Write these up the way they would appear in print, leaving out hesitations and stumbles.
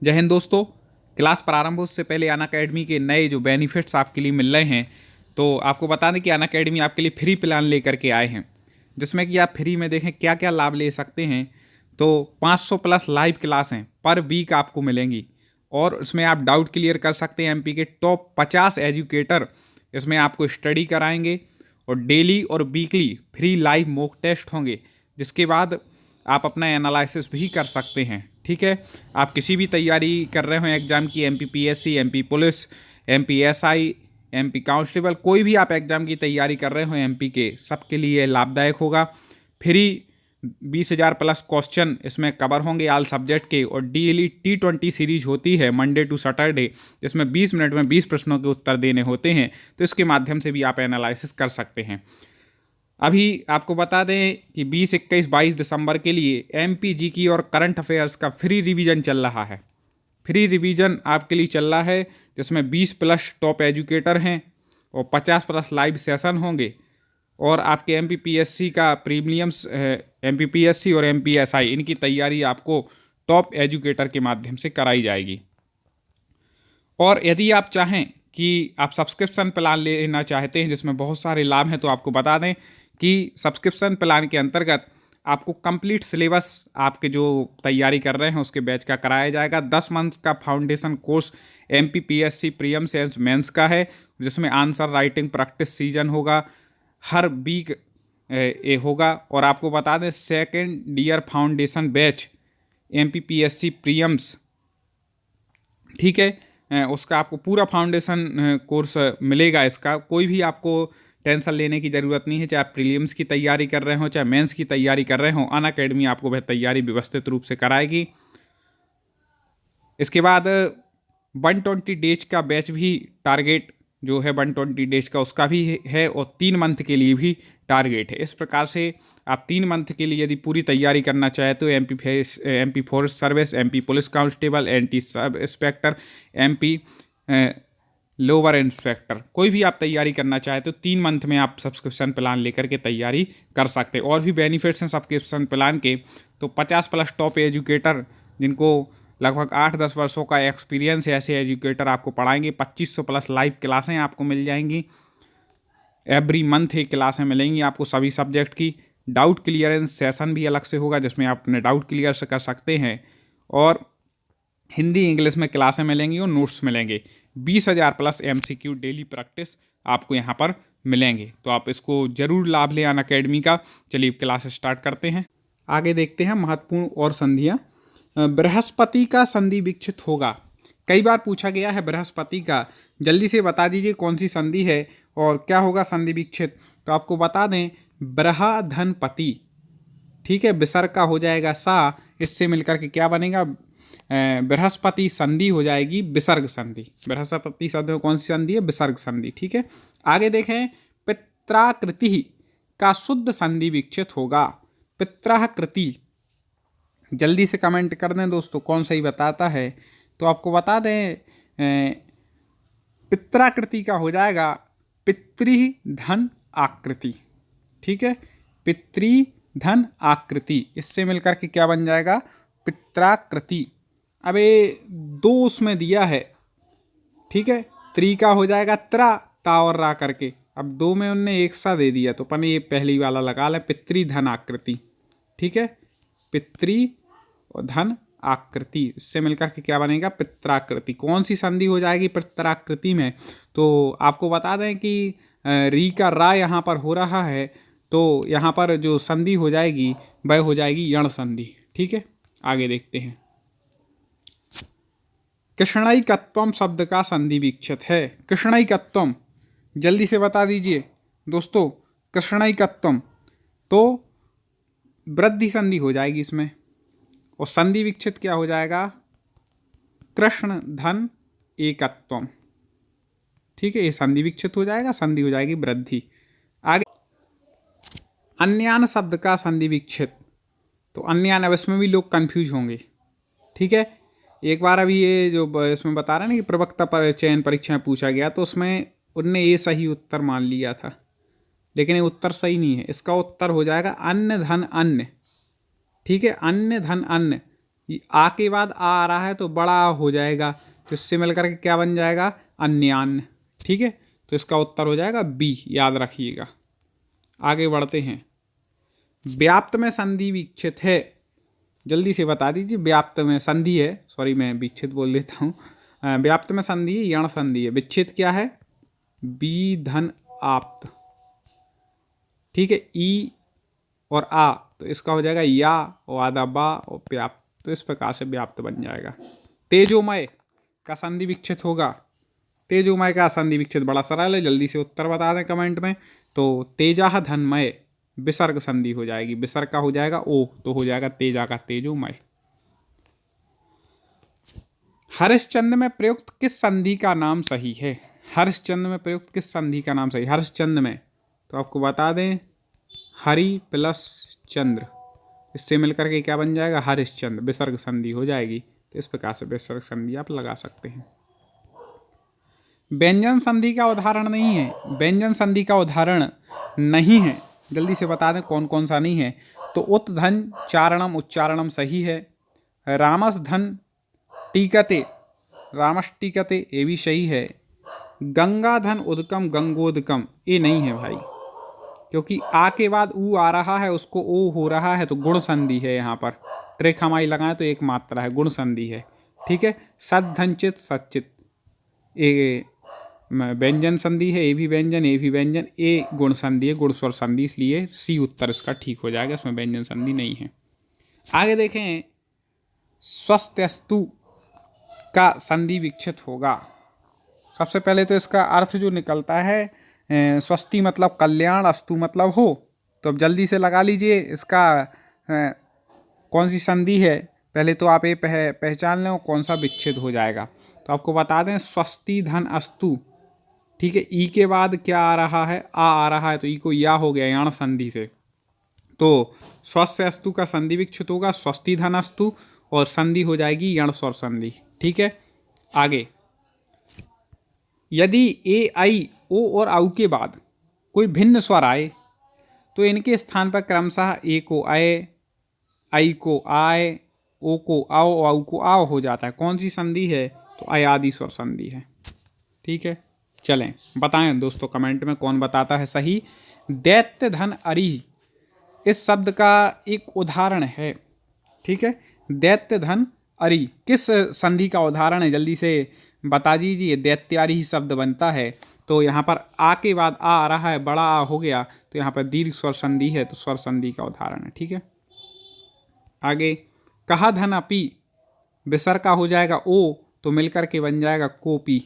जय हिंद दोस्तों। क्लास प्रारंभ हो उससे पहले अनअकैडमी के नए जो बेनिफिट्स आपके लिए मिल रहे हैं, तो आपको बता दें कि अनअकैडमी आपके लिए फ्री प्लान लेकर के आए हैं, जिसमें कि आप फ्री में देखें क्या क्या लाभ ले सकते हैं। तो 500 प्लस लाइव क्लासें पर वीक आपको मिलेंगी और उसमें आप डाउट क्लियर कर सकते हैं। एमपी के टॉप 50 एजुकेटर इसमें आपको स्टडी कराएंगे और डेली और weekly free live mock test होंगे, जिसके बाद आप अपना एनालिसिस भी कर सकते हैं। ठीक है, आप किसी भी तैयारी कर रहे हो एग्ज़ाम की, MP PSC, MP police, MP SI, MP constable, कोई भी आप एग्ज़ाम की तैयारी कर रहे हो एमपी के, सबके लिए लाभदायक होगा। फ्री 20,000 प्लस क्वेश्चन इसमें कवर होंगे ऑल सब्जेक्ट के, और डेली T20 सीरीज होती है मंडे टू सैटरडे, जिसमें 20 मिनट में 20 प्रश्नों के उत्तर देने होते हैं। तो इसके माध्यम से भी आप एनालिसिस कर सकते हैं। अभी आपको बता दें कि 20, 21, 22 दिसंबर के लिए एमपीजी की और करंट अफेयर्स का फ्री रिवीजन चल रहा है। फ्री रिवीजन आपके लिए चल रहा है, जिसमें 20 प्लस टॉप एजुकेटर हैं और 50 प्लस लाइव सेशन होंगे। और आपके एमपीपीएससी का प्रीमियम्स, एमपीपीएससी और एमपीएसआई, इनकी तैयारी आपको टॉप एजुकेटर के माध्यम से कराई जाएगी। और यदि आप चाहें कि आप सब्सक्रिप्शन प्लान लेना चाहते हैं जिसमें बहुत सारे लाभ हैं, तो आपको बता दें कि सब्सक्रिप्शन प्लान के अंतर्गत आपको कंप्लीट सिलेबस आपके जो तैयारी कर रहे हैं उसके बैच का कराया जाएगा। 10 मंथ का foundation course MPPSC prelims and mains का है, जिसमें आंसर राइटिंग प्रैक्टिस सीजन होगा, हर वीक ये होगा। और आपको बता दें second year foundation batch MPPSC prelims, ठीक है, उसका आपको पूरा फाउंडेशन कोर्स मिलेगा। इसका कोई भी आपको टेंशन लेने की ज़रूरत नहीं है, चाहे आप प्रीलिम्स की तैयारी कर रहे हो चाहे मेंस की तैयारी कर रहे हो, अनअकैडमी आपको वह तैयारी व्यवस्थित रूप से कराएगी। इसके बाद 120 डेज का बैच भी टारगेट जो है 120 डेज का उसका भी है, और 3 मंथ के लिए भी टारगेट है। इस प्रकार से आप 3 मंथ के लिए यदि पूरी तैयारी करना चाहे तो MP forest service, MP police constable, anti sub inspector, MP lower inspector, कोई भी आप तैयारी करना चाहे तो 3 मंथ में आप सब्सक्रिप्शन प्लान लेकर के तैयारी कर सकते हैं। और भी बेनिफिट्स हैं सब्सक्रिप्शन प्लान के। तो 50 प्लस टॉप एजुकेटर जिनको लगभग 8-10 वर्षों का एक्सपीरियंस है, ऐसे एजुकेटर आपको पढ़ाएंगे। 2500 प्लस लाइव क्लासें आपको मिल जाएंगी। एवरी मंथ एक क्लासें मिलेंगी आपको सभी सब्जेक्ट की। डाउट क्लियरेंस सेशन भी अलग से होगा, जिसमें आप अपने डाउट क्लियर कर सकते हैं। और हिंदी इंग्लिश में क्लासें मिलेंगी और नोट्स मिलेंगे। 20,000 प्लस एमसीक्यू डेली प्रैक्टिस आपको यहाँ पर मिलेंगे। तो आप इसको जरूर लाभ लें अनअकैडमी का। चलिए क्लास स्टार्ट करते हैं। आगे देखते हैं महत्वपूर्ण और संधियाँ। बृहस्पति का संधि विच्छेद होगा। कई बार पूछा गया है बृहस्पति का, जल्दी से बता दीजिए कौन सी संधि है और क्या होगा संधि विच्छेद। तो आपको बता दें बृहधनपति, ठीक है, विसर्ग का हो जाएगा सा, इससे मिलकर के क्या बनेगा, बृहस्पति संधि हो जाएगी विसर्ग संधि। बृहस्पति संधि में कौन सी संधि है, विसर्ग संधि। ठीक है, आगे देखें पित्राकृति का शुद्ध संधि विच्छेद होगा। पित्राकृति, जल्दी से कमेंट कर दें दोस्तों कौन सही बताता है। तो आपको बता दें पित्राकृति का हो जाएगा पितृधन आकृति। ठीक है, पितृधन आकृति, इससे मिलकर के क्या बन जाएगा, पित्राकृति। अब ये 2 उसमें दिया है, ठीक है, त्रि का हो जाएगा त्रा, ता और रा करके। अब 2 में उनने एक सा दे दिया, तो अपन ये पहली वाला लगा लें, पितृधन आकृति। ठीक है, पितृधन आकृति, इससे मिलकर के क्या बनेगा, पित्राकृति। कौन सी संधि हो जाएगी पित्राकृति में, तो आपको बता दें कि री का रा यहाँ पर हो रहा है, तो यहाँ पर जो संधि हो जाएगी वह हो जाएगी यण संधि। ठीक है, आगे देखते हैं। कृष्णैकत्वम शब्द का संधि विच्छेद है। कृष्णैकत्वम, जल्दी से बता दीजिए दोस्तों, कृष्णैकत्वम तो वृद्धि संधि हो जाएगी इसमें, और संधि विच्छेद क्या हो जाएगा, कृष्ण धन एकत्वम। ठीक है, ये संधि विच्छेद हो जाएगा, संधि हो जाएगी वृद्धि। आगे अन्यान शब्द का संधि विच्छेद। तो अन्यान, अब इसमें भी लोग कंफ्यूज होंगे। ठीक है, एक बार अभी ये जो इसमें बता रहे हैं ना कि प्रवक्ता पर चयन परीक्षा में पूछा गया, तो उसमें उनने ये सही उत्तर मान लिया था, लेकिन ये उत्तर सही नहीं है। इसका उत्तर हो जाएगा अन्न धन अन्न। ठीक है, अन्न धन अन्न, आ के बाद आ रहा है तो बड़ा हो जाएगा, तो इससे मिलकर के क्या बन जाएगा, अन्यान्य। ठीक है, तो इसका उत्तर हो जाएगा बी, याद रखिएगा। आगे बढ़ते हैं। व्याप्त में संधि विक्षित है, जल्दी से बता दीजिए। व्याप्त में संधि है, सॉरी मैं विक्षित बोल देता हूँ। व्याप्त में संधि है, यण संधि है। विच्छेद क्या है, बी धन आप्त। ठीक है, ई और आ, तो इसका हो जाएगा या और आधा बा और व्याप्त, तो इस प्रकार से व्याप्त बन जाएगा। तेजोमय का संधि विक्षित होगा। तेजोमय का संधि विक्षित बड़ा सरल है, जल्दी से उत्तर बता दें कमेंट में। तो तेजा धनमय, विसर्ग संधि हो जाएगी, विसर्ग का हो जाएगा ओ, तो हो जाएगा तेजा का तेजोमय। हरिश्चंद्र में प्रयुक्त किस संधि का नाम सही है, हरिश्चंद्र में प्रयुक्त किस संधि का नाम सही, हरिश्चंद्र में तो आपको बता दें हरि प्लस चंद्र, इससे मिलकर के क्या बन जाएगा, हरिश्चंद्र, विसर्ग संधि हो जाएगी। तो इस प्रकार से विसर्ग संधि आप लगा सकते हैं। व्यंजन संधि का उदाहरण नहीं है, व्यंजन संधि का उदाहरण नहीं है, जल्दी से बता दें कौन कौन सा नहीं है। तो उत धन चारणम उच्चारणम सही है। रामस धन टीकते, रामस टीकते, ये भी सही है। गंगा धन उदकम गंगोदकम, ये नहीं है भाई, क्योंकि आ के बाद ऊ आ रहा है, उसको ओ हो रहा है, तो गुण संधि है यहाँ पर। ट्रेक हमारी लगाएं तो एक मात्रा है, गुण संधि है। ठीक है, सद धनचित सचित, ये व्यंजन संधि है, ये भी व्यंजन, ये भी व्यंजन, ये गुण संधि है, गुण स्वर संधि, इसलिए सी उत्तर इसका ठीक हो जाएगा, इसमें व्यंजन संधि नहीं है। आगे देखें, स्वस्थस्तु का संधि विक्षित होगा। सबसे पहले तो इसका अर्थ जो निकलता है, स्वस्ति मतलब कल्याण, अस्तु मतलब हो, तो अब जल्दी से लगा लीजिए इसका कौन सी संधि है। पहले तो आप ये पहचान लें कौन सा विच्छेद हो जाएगा। तो आपको बता दें स्वस्ति धन अस्तु, ठीक है, ई के बाद क्या आ रहा है, आ रहा है, तो ई को या हो गया यण संधि से, तो स्वस्थ अस्तु का संधि विक्षित होगा स्वस्ति धन अस्तु, और संधि हो जाएगी यण स्वर संधि। ठीक है, आगे यदि ए आई ओ और आउ के बाद कोई भिन्न स्वर आए तो इनके स्थान पर क्रमशः ए को आए, आई को आए, ओ को आओ, आउ को आओ हो जाता है। कौन सी संधि है, तो अयादि स्वर संधि है। ठीक है, चलें बताएं दोस्तों कमेंट में कौन बताता है सही। दैत्य धन अरि इस शब्द का एक उदाहरण है। ठीक है, दैत्य धन अरि किस संधि का उदाहरण है, जल्दी से बता दीजिए। दैत्यारी शब्द बनता है, तो यहाँ पर आ के बाद आ रहा है, बड़ा आ हो गया, तो यहाँ पर दीर्घ स्वर संधि है, तो स्वर संधि का उदाहरण है। ठीक है, आगे कहा धन अपी, विसर्ग का हो जाएगा ओ, तो मिलकर के बन जाएगा कोपी।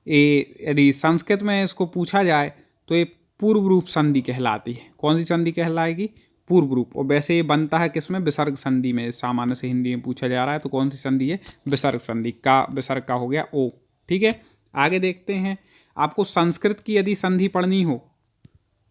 यदि संस्कृत में इसको पूछा जाए तो ये पूर्व रूप संधि कहलाती है। कौन सी संधि कहलाएगी, पूर्व रूप। और वैसे ये बनता है किसमें, विसर्ग संधि में। सामान्य से हिंदी में पूछा जा रहा है तो कौन सी संधि है, विसर्ग संधि का, विसर्ग का हो गया ओ। ठीक है, आगे देखते हैं। आपको संस्कृत की यदि संधि पढ़नी हो,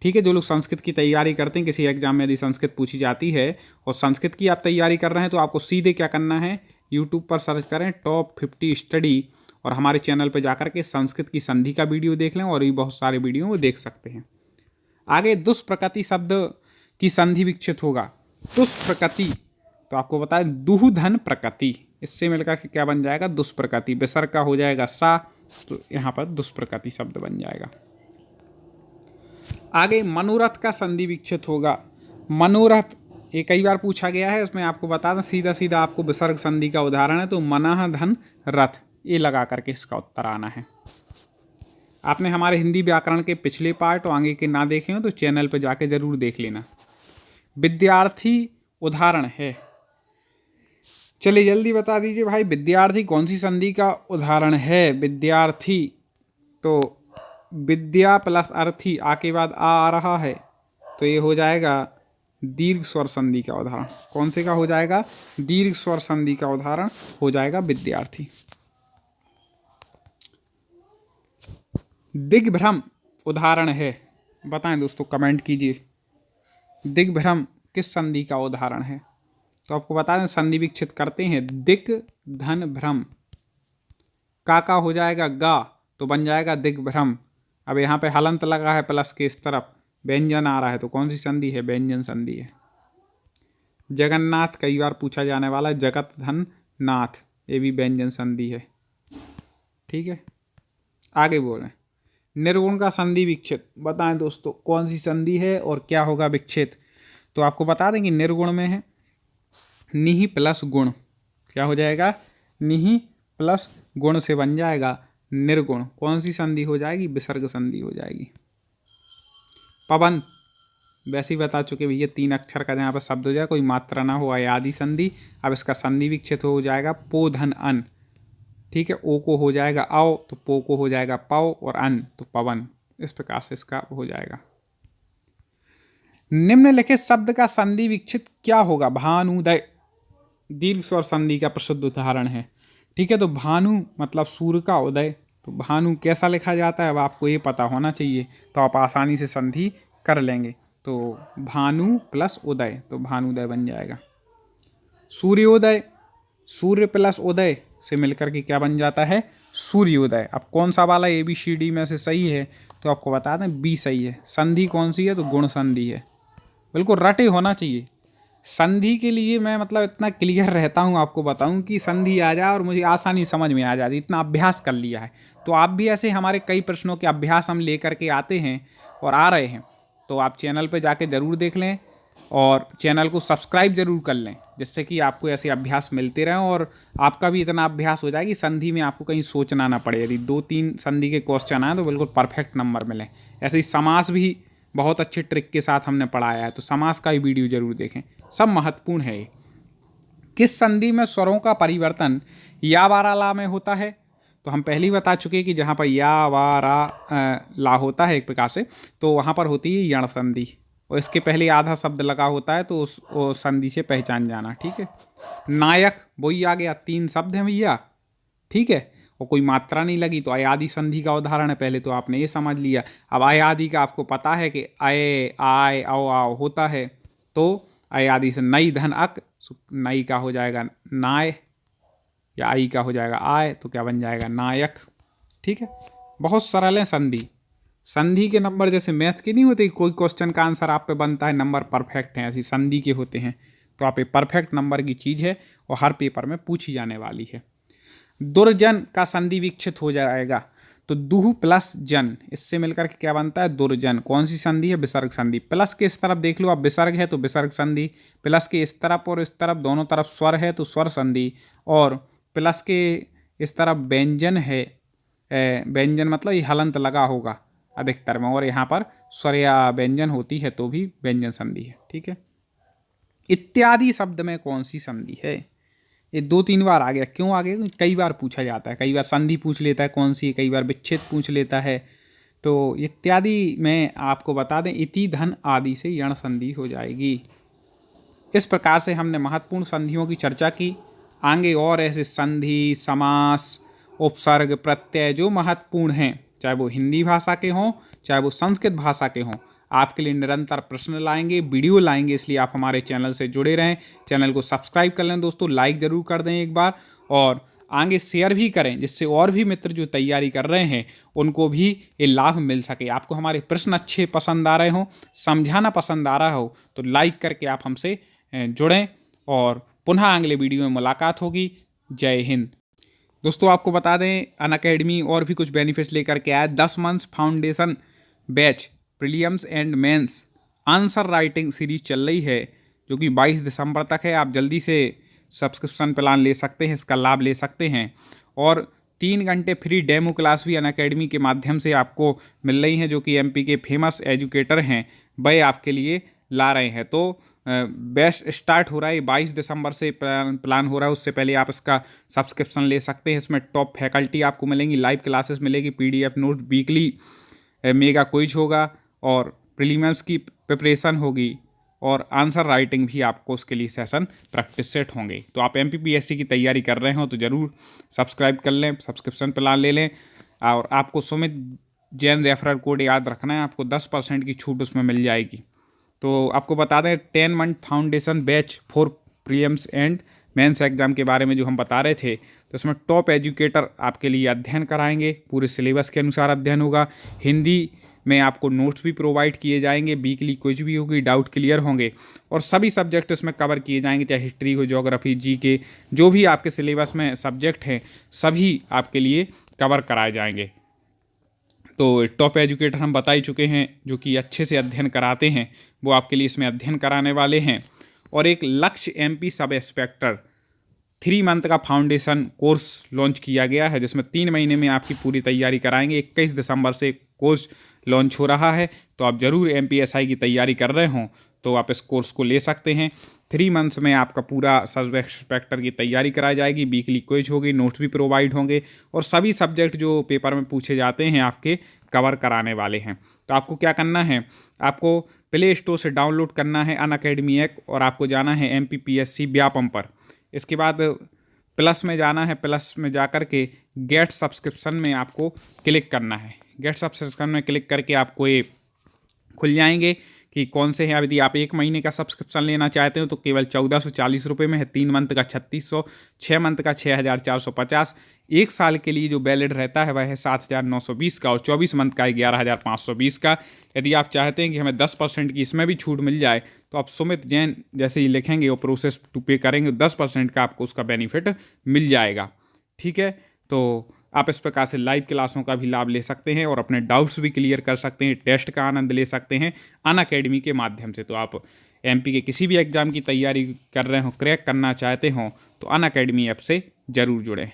ठीक है, जो लोग संस्कृत की तैयारी करते हैं, किसी एग्जाम में यदि संस्कृत पूछी जाती है और संस्कृत की आप तैयारी कर रहे हैं, तो आपको सीधे क्या करना है, यूट्यूब पर सर्च करें टॉप 50 स्टडी, और हमारे चैनल पर जाकर के संस्कृत की संधि का वीडियो देख लें, और भी बहुत सारे वीडियो वो देख सकते हैं। आगे दुष्प्रकृति शब्द की संधि विक्षित होगा। दुष्प्रकृति, तो आपको बताएं दुह धन प्रकृति, इससे मिलकर के क्या बन जाएगा, दुष्प्रकृति। विसर्ग का हो जाएगा सा, तो यहाँ पर दुष्प्रकृति शब्द बन जाएगा। आगे मनोरथ का संधि विक्षित होगा। मनोरथ ये कई बार पूछा गया है, उसमें आपको बता दें सीधा सीधा आपको विसर्ग संधि का उदाहरण है, तो मनः धन रथ, ये लगा करके इसका उत्तर आना है। आपने हमारे हिंदी व्याकरण के पिछले पार्ट और आगे के ना देखे हो तो चैनल पर जाके जरूर देख लेना। विद्यार्थी उदाहरण है, चलिए जल्दी बता दीजिए भाई, विद्यार्थी कौन सी संधि का उदाहरण है। विद्यार्थी, तो विद्या प्लस अर्थी, आ के बाद आ रहा है, तो ये हो जाएगा दीर्घ स्वर संधि का उदाहरण। कौन से का हो जाएगा, दीर्घ स्वर संधि का उदाहरण हो जाएगा विद्यार्थी। दिग्भ्रम उदाहरण है, बताएं दोस्तों कमेंट कीजिए, दिग्भ्रम किस संधि का उदाहरण है। तो आपको बता दें संधि विक्षित करते हैं, दिक धन भ्रम, का हो जाएगा गा, तो बन जाएगा दिग्भ्रम। अब यहाँ पे हलंत लगा है प्लस के इस तरफ, व्यंजन आ रहा है, तो कौन सी संधि है, व्यंजन संधि है। जगन्नाथ कई बार पूछा जाने वाला है, जगत धन नाथ, ये भी व्यंजन संधि है। ठीक है, आगे बोलें। निर्गुण का संधि विच्छेद बताएं दोस्तों, कौन सी संधि है और क्या होगा विच्छेद। तो आपको बता दें कि निर्गुण में है निहि प्लस गुण, क्या हो जाएगा, निहि प्लस गुण से बन जाएगा निर्गुण। कौन सी संधि हो जाएगी, विसर्ग संधि हो जाएगी। पवन वैसे ही बता चुके भैया, 3 अक्षर का जहाँ पर शब्द हो जाए, कोई मात्रा ना हो, आदि संधि। अब इसका संधि विच्छेद हो जाएगा पो धन अन। ठीक है, ओ को हो जाएगा आओ, तो पो को हो जाएगा पाओ, और अन तो पवन। इस प्रकार से इसका हो जाएगा। निम्नलिखित शब्द का संधि विच्छेद क्या होगा। भानुदय दीर्घ स्वर संधि का प्रसिद्ध उदाहरण है। ठीक है, तो भानु मतलब सूर्य का उदय, तो भानु कैसा लिखा जाता है अब आपको ये पता होना चाहिए, तो आप आसानी से संधि कर लेंगे। तो भानु प्लस उदय, तो भानुदय बन जाएगा। सूर्योदय, सूर्य प्लस उदय से मिलकर के क्या बन जाता है, सूर्योदय। अब कौन सा वाला ABCD में से सही है, तो आपको बता दें B सही है। संधि कौन सी है, तो गुण संधि है। बिल्कुल रटे होना चाहिए संधि के लिए। मैं मतलब इतना क्लियर रहता हूँ, आपको बताऊँ कि संधि आ जाए और मुझे आसानी समझ में आ जाती, इतना अभ्यास कर लिया है। तो आप भी ऐसे हमारे कई प्रश्नों के अभ्यास हम लेकर के आते हैं और आ रहे हैं, तो आप चैनल पे जाके ज़रूर देख लें और चैनल को सब्सक्राइब जरूर कर लें, जिससे कि आपको ऐसे अभ्यास मिलते रहें और आपका भी इतना अभ्यास हो जाए कि संधि में आपको कहीं सोचना ना पड़े। यदि 2-3 संधि के क्वेश्चन आए तो बिल्कुल परफेक्ट नंबर मिले। ऐसे ही समास भी बहुत अच्छे ट्रिक के साथ हमने पढ़ाया है, तो समास का ही वीडियो जरूर देखें, सब महत्वपूर्ण है ये। किस संधि में स्वरों का परिवर्तन या वारा ला में होता है, तो हम पहले ही बता चुके कि जहाँ पर या वारा ला होता है एक प्रकार से, तो वहाँ पर होती है यण संधि, और इसके पहले आधा शब्द लगा होता है, तो उस संधि से पहचान जाना। ठीक है, नायक वही आ गया, 3 शब्द हैं भैया। ठीक है, और कोई मात्रा नहीं लगी, तो अयादि संधि का उदाहरण है। पहले तो आपने ये समझ लिया। अब अयादि का आपको पता है कि अय आय औ आओ होता है, तो अयादि से नई धन अक, नई का हो जाएगा नाय, या आई का हो जाएगा आय, तो क्या बन जाएगा नायक। ठीक है, बहुत सरल है संधि। संधि के नंबर जैसे मैथ के नहीं होते, कोई क्वेश्चन का आंसर आप पे बनता है, नंबर परफेक्ट हैं, ऐसी संधि के होते हैं। तो आप ये परफेक्ट नंबर की चीज़ है और हर पेपर में पूछी जाने वाली है। दुर्जन का संधि विच्छेद हो जाएगा, तो दुह प्लस जन, इससे मिलकर के क्या बनता है, दुर्जन। कौन सी संधि है, विसर्ग संधि। प्लस के इस तरफ देख लो, अब विसर्ग है तो विसर्ग संधि। प्लस के इस तरफ और इस तरफ दोनों तरफ स्वर है तो स्वर संधि। और प्लस के इस तरफ व्यंजन है, व्यंजन मतलब ये हलंत लगा होगा अधिकतर में, और यहाँ पर स्वर या व्यंजन होती है तो भी व्यंजन संधि है। ठीक है, इत्यादि शब्द में कौन सी संधि है, ये 2-3 बार आ गया। क्यों आ गया, कई बार पूछा जाता है, कई बार संधि पूछ लेता है कौन सी, कई बार विच्छेद पूछ लेता है। तो इत्यादि में आपको बता दें इति धन आदि से यण संधि हो जाएगी। इस प्रकार से हमने महत्वपूर्ण संधियों की चर्चा की। आगे और ऐसे संधि, समास, उपसर्ग, प्रत्यय जो महत्वपूर्ण हैं, चाहे वो हिंदी भाषा के हों चाहे वो संस्कृत भाषा के हों, आपके लिए निरंतर प्रश्न लाएंगे, वीडियो लाएंगे। इसलिए आप हमारे चैनल से जुड़े रहें, चैनल को सब्सक्राइब कर लें दोस्तों, लाइक ज़रूर कर दें एक बार, और आगे शेयर भी करें, जिससे और भी मित्र जो तैयारी कर रहे हैं उनको भी ये लाभ मिल सके। आपको हमारे प्रश्न अच्छे पसंद आ रहे हों, समझाना पसंद आ रहा हो, तो लाइक करके आप हमसे जुड़ें, और पुनः अगले वीडियो में मुलाकात होगी। जय हिंद। दोस्तों आपको बता दें, अनअकैडमी और भी कुछ बेनिफिट्स लेकर के आया। 10 months foundation batch prelims and mains answer writing series चल रही है, जो कि 22 दिसंबर तक है। आप जल्दी से सब्सक्रिप्शन प्लान ले सकते हैं, इसका लाभ ले सकते हैं। और 3 घंटे फ्री डेमो क्लास भी अनअकैडमी के माध्यम से आपको मिल रही हैं, जो कि MP के फेमस एजुकेटर हैं, वह आपके लिए ला रहे हैं। तो बेस्ट स्टार्ट हो रहा है 22 दिसंबर से प्लान हो रहा है। उससे पहले आप इसका सब्सक्रिप्शन ले सकते हैं। इसमें टॉप फैकल्टी आपको मिलेंगी, लाइव क्लासेस मिलेगी, PDF note, weekly mega quiz होगा, और प्रीलिम्स की प्रिपरेशन होगी, और आंसर राइटिंग भी आपको उसके लिए सेशन प्रैक्टिस सेट होंगे। तो आप MPPSC की तैयारी कर रहे हो तो ज़रूर सब्सक्राइब कर लें, सब्सक्रिप्शन प्लान ले लें। और आपको सुमित जैन रेफरल कोड याद रखना है, आपको 10% की छूट उसमें मिल जाएगी। तो आपको बता दें 10 month foundation batch for prelims and mains exam के बारे में जो हम बता रहे थे, तो इसमें टॉप एजुकेटर आपके लिए अध्ययन कराएंगे, पूरे सिलेबस के अनुसार अध्ययन होगा। हिंदी में आपको नोट्स भी प्रोवाइड किए जाएंगे, वीकली कुछ भी होगी, डाउट क्लियर होंगे और सभी सब्जेक्ट इसमें कवर किए जाएंगे, चाहे हिस्ट्री हो, ज्योग्राफी, जीके, जो भी आपके सिलेबस में सब्जेक्ट हैं सभी आपके लिए कवर कराए जाएंगे। तो टॉप एजुकेटर हम बता ही चुके हैं जो कि अच्छे से अध्ययन कराते हैं, वो आपके लिए इसमें अध्ययन कराने वाले हैं। और एक लक्ष्य एमपी सब इंस्पेक्टर 3 मंथ का फाउंडेशन कोर्स लॉन्च किया गया है, जिसमें 3 महीने में आपकी पूरी तैयारी कराएंगे। 21 दिसंबर से कोर्स लॉन्च हो रहा है, तो आप ज़रूर एमपीएसआई की तैयारी कर रहे हों तो आप इस कोर्स को ले सकते हैं। 3 मंथ्स में आपका पूरा सब इंस्पेक्टर की तैयारी कराई जाएगी, वीकली क्विज होगी, नोट्स भी प्रोवाइड होंगे और सभी सब्जेक्ट जो पेपर में पूछे जाते हैं आपके कवर कराने वाले हैं। तो आपको क्या करना है, आपको प्ले स्टोर से डाउनलोड करना है अनअकैडमी ऐप और आपको जाना है MPPSC व्यापम पर। इसके बाद प्लस में जाना है, प्लस में जा कर के गेट सब्सक्रिप्शन में आपको क्लिक करना है। गेट सब्सक्रिप्शन में क्लिक करके आपको ये खुल जाएंगे कि कौन से हैं। यदि आप 1 महीने का सब्सक्रिप्शन लेना चाहते हो तो केवल 1440 रुपये में है, 3 मंथ का 3600, 6 मंथ का 6450, 1 साल के लिए जो वैलिड रहता है वह है 7920 का और 24 मंथ का 11520 का। यदि आप चाहते हैं कि हमें 10% की इसमें भी छूट मिल जाए तो आप सुमित जैन जैसे ही लिखेंगे वो प्रोसेस टू पे करेंगे, 10% का आपको उसका बेनिफिट मिल जाएगा। ठीक है, तो आप इस प्रकार से लाइव क्लासों का भी लाभ ले सकते हैं और अपने डाउट्स भी क्लियर कर सकते हैं, टेस्ट का आनंद ले सकते हैं अनअकैडमी के माध्यम से। तो आप एमपी के किसी भी एग्ज़ाम की तैयारी कर रहे हो, क्रैक करना चाहते हो तो अनअकैडमी ऐप से ज़रूर जुड़ें।